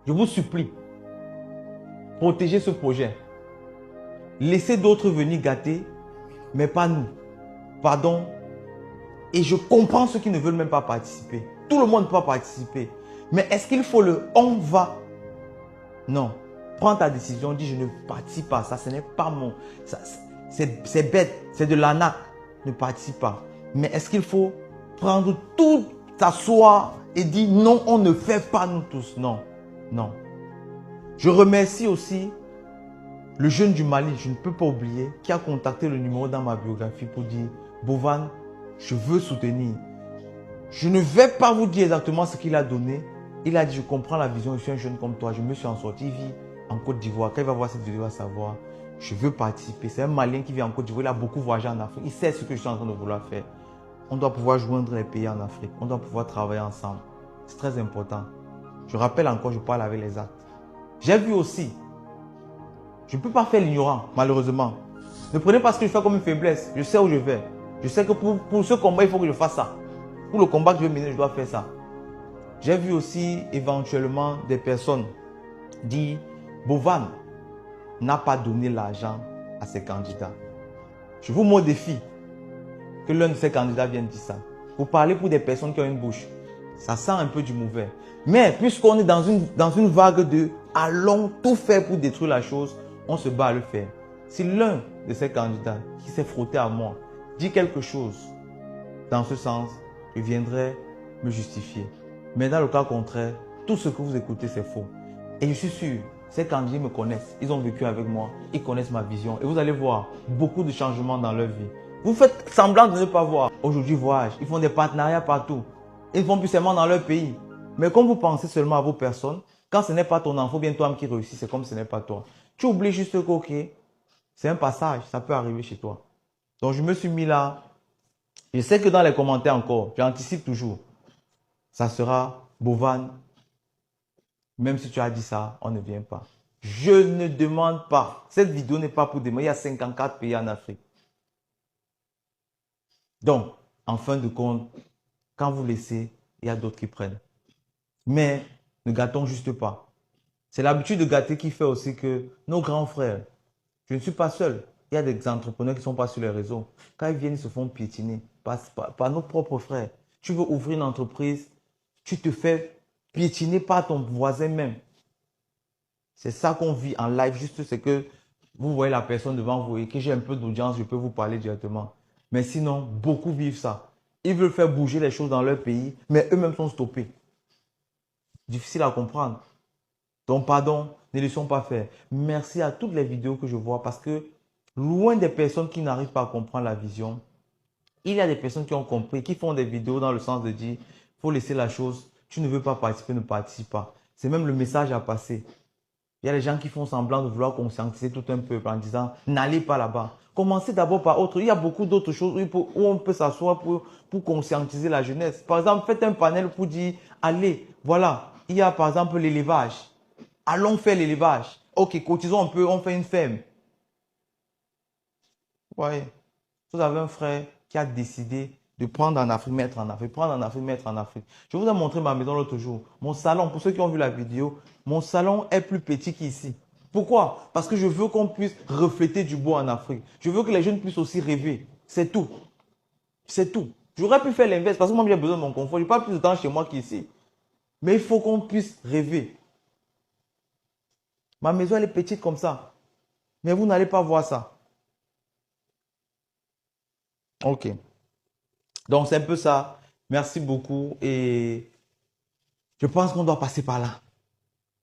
Je vous supplie, protégez ce projet. Laissez d'autres venir gâter, mais pas nous. Pardon. Et je comprends ceux qui ne veulent même pas participer. Tout le monde peut participer. Mais est-ce qu'il faut le on va? Non. Prends ta décision, dis je ne participe pas. Ça, ce n'est pas mon... C'est bête, c'est de l'arnaque. Ne participe pas. Mais est-ce qu'il faut prendre tout, s'asseoir et dire non, on ne fait pas nous tous? Non. Non. Je remercie aussi le jeune du Mali, je ne peux pas oublier, qui a contacté le numéro dans ma biographie pour dire Bovan, je veux soutenir. Je ne vais pas vous dire exactement ce qu'il a donné. Il a dit, je comprends la vision, je suis un jeune comme toi, je me suis en sorti, il vit en Côte d'Ivoire. Quand il va voir cette vidéo, il va savoir, je veux participer. C'est un Malien qui vit en Côte d'Ivoire, il a beaucoup voyagé en Afrique. Il sait ce que je suis en train de vouloir faire. On doit pouvoir joindre les pays en Afrique. On doit pouvoir travailler ensemble. C'est très important. Je rappelle encore, je parle avec les actes. J'ai vu aussi, je ne peux pas faire l'ignorant, malheureusement. Ne prenez pas ce que je fais comme une faiblesse. Je sais où je vais. Je sais que pour ce combat, il faut que je fasse ça. Pour le combat que je veux mener, je dois faire ça. J'ai vu aussi éventuellement des personnes dire Bovan n'a pas donné l'argent à ses candidats. Je vous mets au défi que l'un de ces candidats vienne dire ça. Vous parlez pour des personnes qui ont une bouche. Ça sent un peu du mauvais. Mais puisqu'on est dans une vague de allons tout faire pour détruire la chose, on se bat à le faire. Si l'un de ces candidats qui s'est frotté à moi dit quelque chose dans ce sens, je viendrai me justifier. Mais dans le cas contraire, tout ce que vous écoutez, c'est faux. Et je suis sûr, ces candidats me connaissent, ils ont vécu avec moi, ils connaissent ma vision. Et vous allez voir beaucoup de changements dans leur vie. Vous faites semblant de ne pas voir. Aujourd'hui, ils voyagent, ils font des partenariats partout. Ils vont plus seulement dans leur pays. Mais comme vous pensez seulement à vos personnes, quand ce n'est pas ton enfant, bien toi qui réussit, c'est comme ce n'est pas toi. Tu oublies juste que, ok, c'est un passage, ça peut arriver chez toi. Donc je me suis mis là. Je sais que dans les commentaires encore, j'anticipe toujours. Ça sera Bovan. Même si tu as dit ça, on ne vient pas. Je ne demande pas. Cette vidéo n'est pas pour demander. Il y a 54 pays en Afrique. Donc, en fin de compte, quand vous laissez, il y a d'autres qui prennent. Mais ne gâtons juste pas. C'est l'habitude de gâter qui fait aussi que nos grands frères, je ne suis pas seul. Il y a des entrepreneurs qui ne sont pas sur les réseaux. Quand ils viennent, ils se font piétiner par nos propres frères. Tu veux ouvrir une entreprise, tu te fais piétiner par ton voisin même. C'est ça qu'on vit en live. Juste, c'est que vous voyez la personne devant vous et que j'ai un peu d'audience, je peux vous parler directement. Mais sinon, beaucoup vivent ça. Ils veulent faire bouger les choses dans leur pays, mais eux-mêmes sont stoppés. Difficile à comprendre. Donc, pardon, ne laissons pas faire. Merci à toutes les vidéos que je vois parce que loin des personnes qui n'arrivent pas à comprendre la vision, il y a des personnes qui ont compris, qui font des vidéos dans le sens de dire, il faut laisser la chose, tu ne veux pas participer, ne participe pas. C'est même le message à passer. Il y a des gens qui font semblant de vouloir conscientiser tout un peuple en disant, n'allez pas là-bas. Commencez d'abord par autre. Il y a beaucoup d'autres choses où on peut s'asseoir pour conscientiser la jeunesse. Par exemple, faites un panel pour dire, allez, voilà, il y a par exemple l'élevage. Allons faire l'élevage. Ok, cotisons un peu, on fait une ferme. Vous voyez, vous avez un frère qui a décidé de prendre en Afrique, mettre en Afrique, prendre en Afrique, mettre en Afrique. Je vous ai montré ma maison l'autre jour. Mon salon, pour ceux qui ont vu la vidéo, mon salon est plus petit qu'ici. Pourquoi? Parce que je veux qu'on puisse refléter du beau en Afrique. Je veux que les jeunes puissent aussi rêver. C'est tout. C'est tout. J'aurais pu faire l'inverse parce que moi j'ai besoin de mon confort. Je n'ai pas plus de temps chez moi qu'ici. Mais il faut qu'on puisse rêver. Ma maison, elle est petite comme ça. Mais vous n'allez pas voir ça. Ok. Donc, c'est un peu ça. Merci beaucoup. Et je pense qu'on doit passer par là.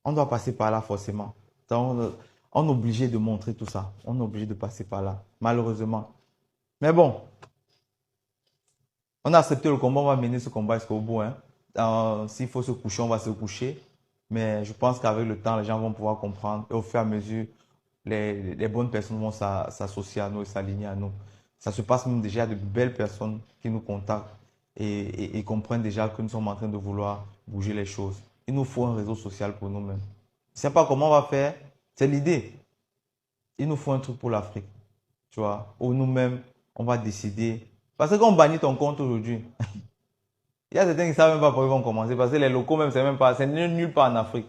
On doit passer par là forcément. Donc, on est obligé de montrer tout ça. On est obligé de passer par là. Malheureusement. Mais bon. On a accepté le combat. On va mener ce combat jusqu'au bout. Hein. S'il faut se coucher, on va se coucher. Mais je pense qu'avec le temps, les gens vont pouvoir comprendre. Et au fur et à mesure, les bonnes personnes vont s'associer à nous et s'aligner à nous. Ça se passe même déjà de belles personnes qui nous contactent et comprennent déjà que nous sommes en train de vouloir bouger les choses. Il nous faut un réseau social pour nous-mêmes. Je ne sais pas comment on va faire, c'est l'idée. Il nous faut un truc pour l'Afrique, tu vois, où nous-mêmes, on va décider. Parce que quand on bannit ton compte aujourd'hui, il y a certains qui ne savent même pas pourquoi ils vont commencer, parce que les locaux même, c'est nulle part en Afrique.